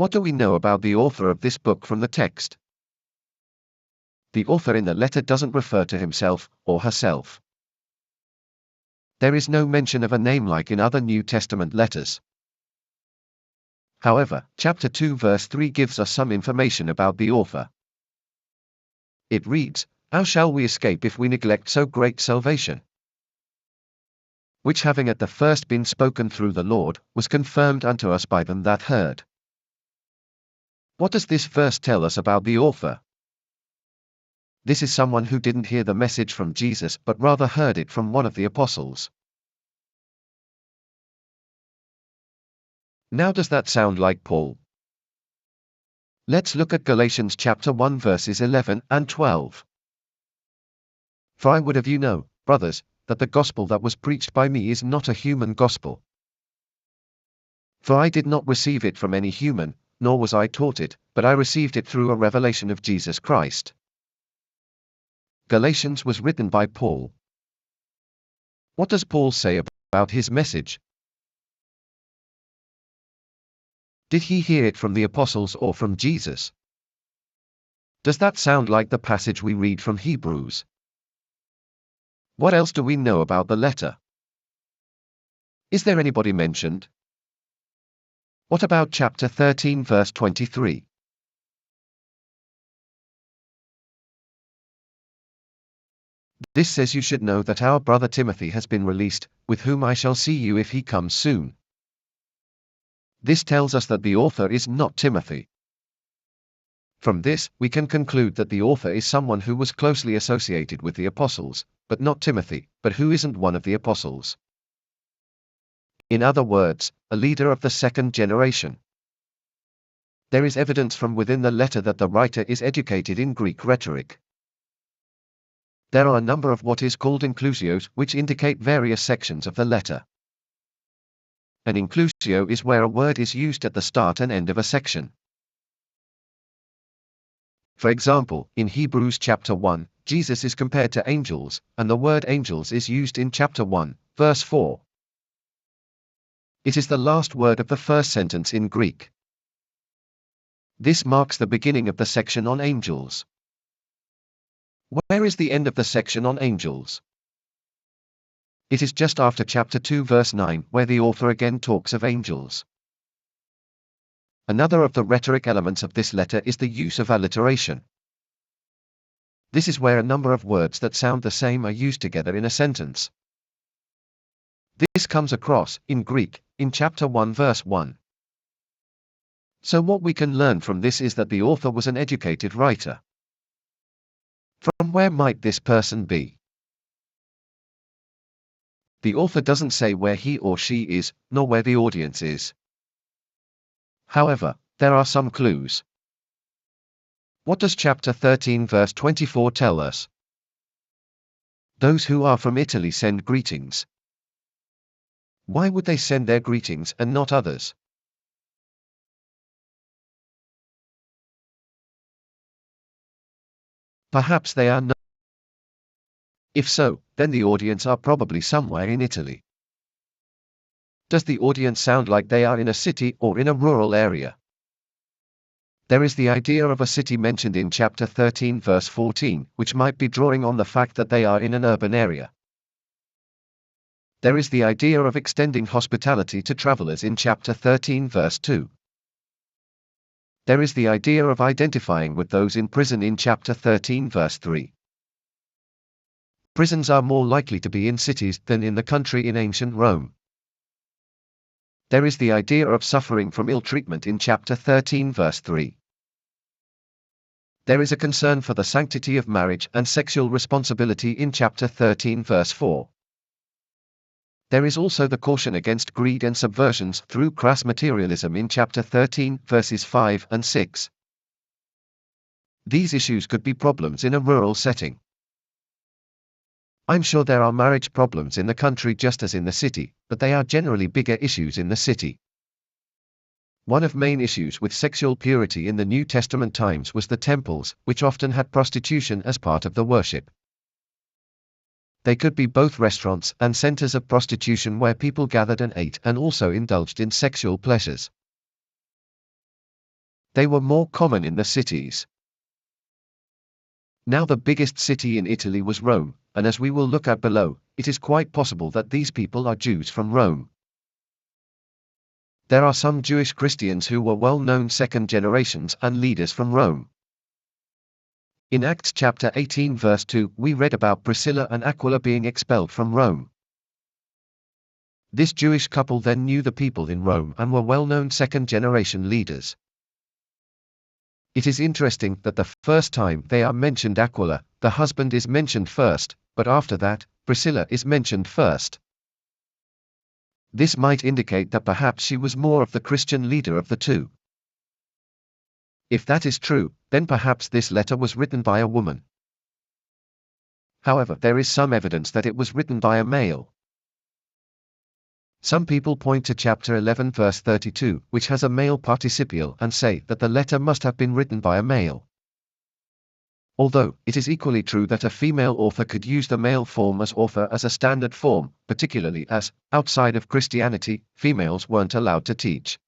What do we know about the author of this book from the text? The author in the letter doesn't refer to himself or herself. There is no mention of a name like in other New Testament letters. However, chapter 2 verse 3 gives us some information about the author. It reads, "How shall we escape if we neglect so great salvation? Which having at the first been spoken through the Lord, was confirmed unto us by them that heard." What does this verse tell us about the author? This is someone who didn't hear the message from Jesus but rather heard it from one of the apostles. Now does that sound like Paul? Let's look at Galatians chapter 1 verses 11 and 12. "For I would have you know, brothers, that the gospel that was preached by me is not a human gospel. For I did not receive it from any human, nor was I taught it, but I received it through a revelation of Jesus Christ." Galatians was written by Paul. What does Paul say about his message? Did he hear it from the apostles or from Jesus? Does that sound like the passage we read from Hebrews? What else do we know about the letter? Is there anybody mentioned? What about chapter 13 verse 23? This says, "You should know that our brother Timothy has been released, with whom I shall see you if he comes soon." This tells us that the author is not Timothy. From this, we can conclude that the author is someone who was closely associated with the apostles, but not Timothy, but who isn't one of the apostles. In other words, a leader of the second generation. There is evidence from within the letter that the writer is educated in Greek rhetoric. There are a number of what is called inclusios which indicate various sections of the letter. An inclusio is where a word is used at the start and end of a section. For example, in Hebrews chapter 1, Jesus is compared to angels, and the word angels is used in chapter 1, verse 4. It is the last word of the first sentence in Greek. This marks the beginning of the section on angels. Where is the end of the section on angels? It is just after chapter 2 verse 9, where the author again talks of angels. Another of the rhetoric elements of this letter is the use of alliteration. This is where a number of words that sound the same are used together in a sentence. This comes across, in Greek, in chapter 1 verse 1. So what we can learn from this is that the author was an educated writer. From where might this person be? The author doesn't say where he or she is, nor where the audience is. However, there are some clues. What does chapter 13 verse 24 tell us? "Those who are from Italy send greetings." Why would they send their greetings and not others? Perhaps they are not. If so, then the audience are probably somewhere in Italy. Does the audience sound like they are in a city or in a rural area? There is the idea of a city mentioned in chapter 13 verse 14, which might be drawing on the fact that they are in an urban area. There is the idea of extending hospitality to travelers in chapter 13 verse 2. There is the idea of identifying with those in prison in chapter 13 verse 3. Prisons are more likely to be in cities than in the country in ancient Rome. There is the idea of suffering from ill treatment in chapter 13 verse 3. There is a concern for the sanctity of marriage and sexual responsibility in chapter 13 verse 4. There is also the caution against greed and subversions through crass materialism in chapter 13 verses 5 and 6. These issues could be problems in a rural setting. I'm sure there are marriage problems in the country just as in the city, but they are generally bigger issues in the city. One of main issues with sexual purity in the New Testament times was the temples, which often had prostitution as part of the worship. They could be both restaurants and centers of prostitution where people gathered and ate and also indulged in sexual pleasures. They were more common in the cities. Now the biggest city in Italy was Rome, and as we will look at below, it is quite possible that these people are Jews from Rome. There are some Jewish Christians who were well-known second generations and leaders from Rome. In Acts chapter 18 verse 2, we read about Priscilla and Aquila being expelled from Rome. This Jewish couple then knew the people in Rome and were well-known second-generation leaders. It is interesting that the first time they are mentioned Aquila, the husband is mentioned first, but after that, Priscilla is mentioned first. This might indicate that perhaps she was more of the Christian leader of the two. If that is true, then perhaps this letter was written by a woman. However, there is some evidence that it was written by a male. Some people point to chapter 11 verse 32, which has a male participial, and say that the letter must have been written by a male. Although, it is equally true that a female author could use the male form as author as a standard form, particularly as, outside of Christianity, females weren't allowed to teach.